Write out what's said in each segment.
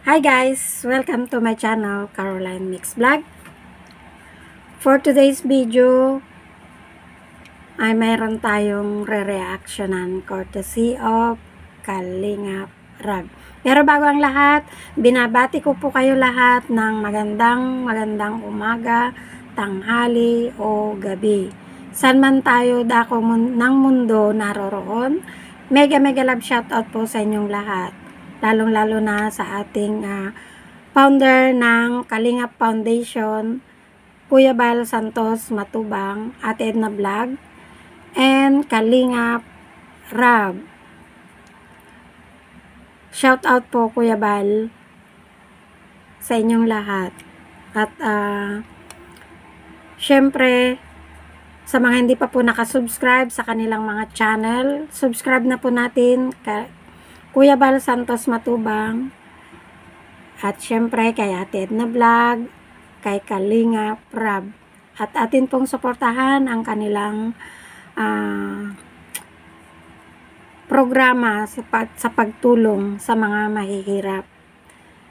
Hi guys! Welcome to my channel, Caroline Mix Vlog. For today's video, ay mayroon tayong re-reactionan courtesy of Kalingap Rab. Pero bago ang lahat, binabati ko po kayo lahat ng magandang umaga, tanghali o gabi. San man tayo dako ng mundo naroroon, mega love shoutout po sa inyong lahat. Lalong-lalo na sa ating founder ng Kalingap Foundation, Kuya Bal Santos Matubang, Ate Edna Vlog, and Kalingap Rab. Shout out po Kuya Bal sa inyong lahat. At syempre, sa mga hindi pa po nakasubscribe sa kanilang mga channel, subscribe na po natin Kuya Bal Santos Matubang, at syempre kay Ate Edna Vlog, kay Kalingap Rab, at atin pong suportahan ang kanilang programa sa pagtulong sa mga mahihirap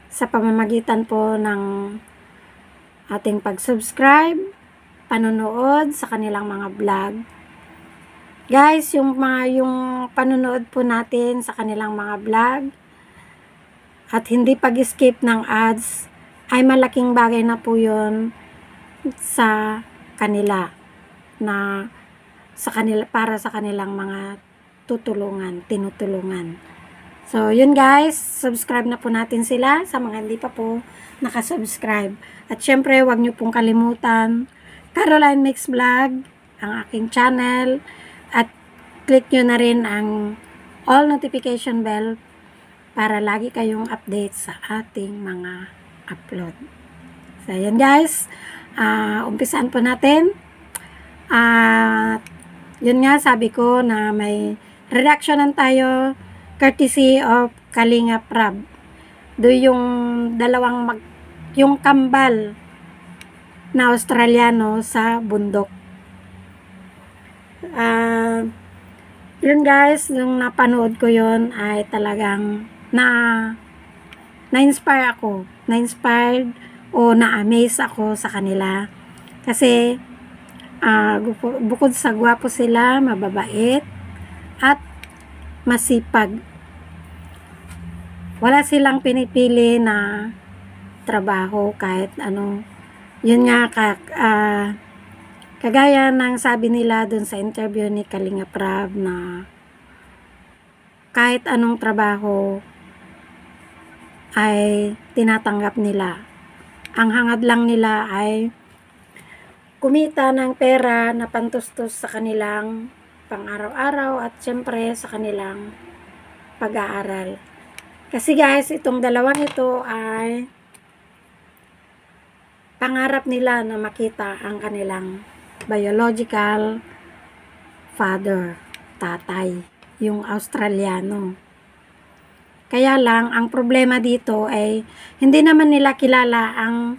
sa pamamagitan po ng ating pag-subscribe, panonood sa kanilang mga vlog. Guys, yung panonood po natin sa kanilang mga vlog at hindi pag-skip ng ads ay malaking bagay na po yun sa kanila, para sa kanilang mga tinutulungan. So, yun guys, subscribe na po natin sila sa mga hindi pa po nakasubscribe. At syempre, huwag nyo pong kalimutan, Caroline Mix Vlog, ang aking channel, at click nyo na rin ang all notification bell para lagi kayong update sa ating mga upload. So, yan guys, umpisaan po natin. Yun nga, sabi ko na may reactionan tayo courtesy of Kalingap Rab. Yung yung kambal na Australiano sa bundok. Yun guys, yung napanood ko yun ay talagang na-inspire ako. Na-inspired o na-amaze ako sa kanila. Kasi bukod sa gwapo sila, mababait at masipag. Wala silang pinipili na trabaho kahit ano. Yun nga, kagaya ng sabi nila dun sa interview ni Kalingap Rab na kahit anong trabaho ay tinatanggap nila. Ang hangad lang nila ay kumita ng pera na pantustos sa kanilang pang-araw-araw at syempre sa kanilang pag-aaral. Kasi guys, itong dalawang ito ay pangarap nila na makita ang kanilang biological father, tatay, yung Australiano. Kaya lang, ang problema dito ay hindi naman nila kilala ang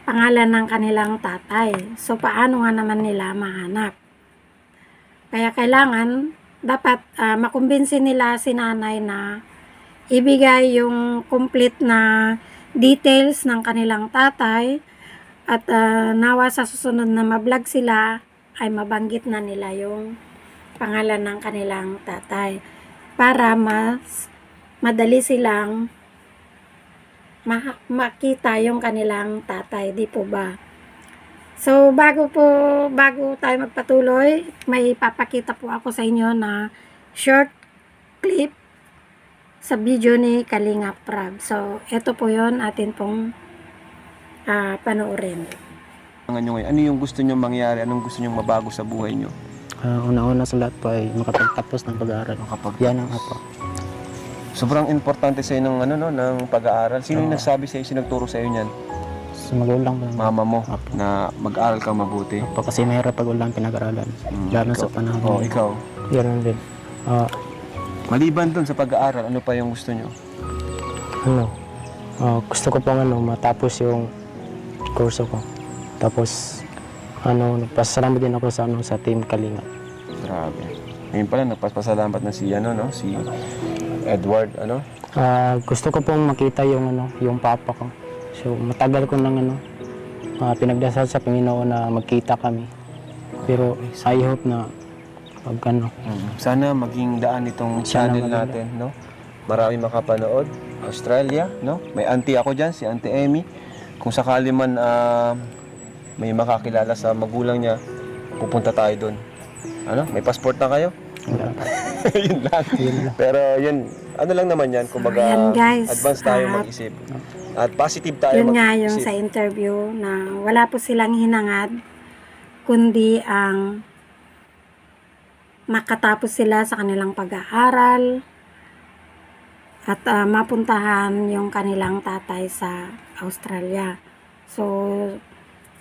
pangalan ng kanilang tatay. So, paano nga naman nila mahanap? Kaya kailangan, dapat makumbinsi nila si nanay na ibigay yung complete na details ng kanilang tatay at nawa sa susunod na mablog sila ay mabanggit na nila yung pangalan ng kanilang tatay para mas madali silang makita yung kanilang tatay, di po ba? So, bago tayo magpatuloy, may papakita po ako sa inyo na short clip sa video ni Kalingap Rab. So, ito po yon atin pong panoorin. Ano yung gusto nyo mangyari? Anong gusto nyo mabago sa buhay nyo? Una-una sa lahat po ay makapagtapos ng pag-aaral. Yan ang apo. Sobrang importante sa ng ng pag-aaral. Sino yung nagsabi sa iyo, nagturo sa iyo niyan? Sa magulang lang. Mama mo Apo. na mag-aral kang mabuti. Apo, kasi mahirap pag walang pinag-aralan. Lalo sa panahon. Oh, ikaw. Yan din. Maliban dun sa pag-aaral, ano pa yung gusto nyo? Gusto ko pong matapos yung kurso ko. Tapos nagpasalamat din ako sa Team Kalingap. Grabe. Ngayon pala, nagpasalamat na si si Edward, Gusto ko pong makita yung yung papa ko. So matagal ko nang pinagdasal sa Panginoon na magkita kami. Pero I hope na pag Sana maging daan itong Sana channel maganda. natin, no? Marami makapanood. Australia, no? May auntie ako dyan, si Auntie Emmy. Kung sakali man may makakilala sa magulang niya, pupunta tayo doon. Ano? May passport na kayo? Yun lang. Pero yun, ano lang naman yan, kumbaga ayan, guys. advance tayo At mag-isip. At positive tayo yun nga yung mag-isip. sa interview na wala po silang hinangad, kundi ang makatapos sila sa kanilang pag-aaral at mapuntahan yung kanilang tatay sa Australia. So,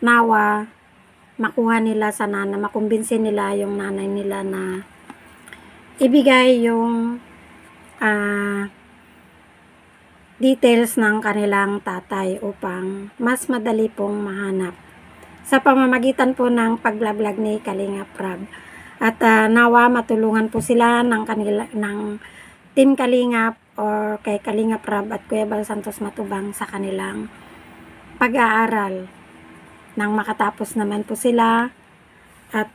nawa, makuha nila sa makumbinsi nila yung nanay nila na ibigay yung details ng kanilang tatay upang mas madali pong mahanap sa pamamagitan po ng paglablog ni Kalinga Prab. At nawa matulungan po sila ng Team Kalingap or kay Kalinga Prab at Kuya Bal Santos Matubang sa kanilang pag-aaral nang makatapos naman po sila at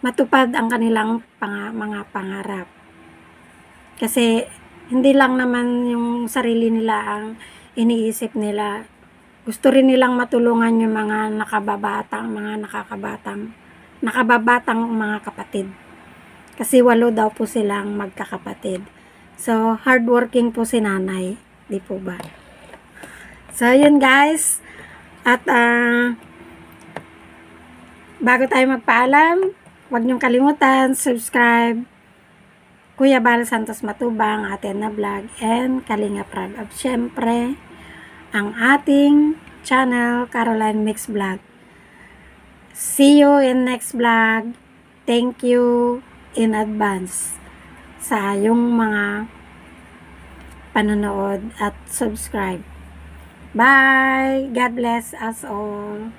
matupad ang kanilang mga pangarap. Kasi hindi lang naman yung sarili nila ang iniisip nila. Gusto rin nilang matulungan yung mga nakababatang mga kapatid. Kasi 8 daw po silang magkakapatid. So, hardworking po si nanay. Di po ba? So, yun guys. At bago tayo magpaalam, huwag niyong kalimutan, subscribe Kuya Bal Santos Matubang, atin na vlog, and Kalinga Prab. At syempre, ang ating channel, Caroline Mix Vlog. See you in next vlog. Thank you in advance sa yung mga panonood at subscribe. Bye! God bless us all.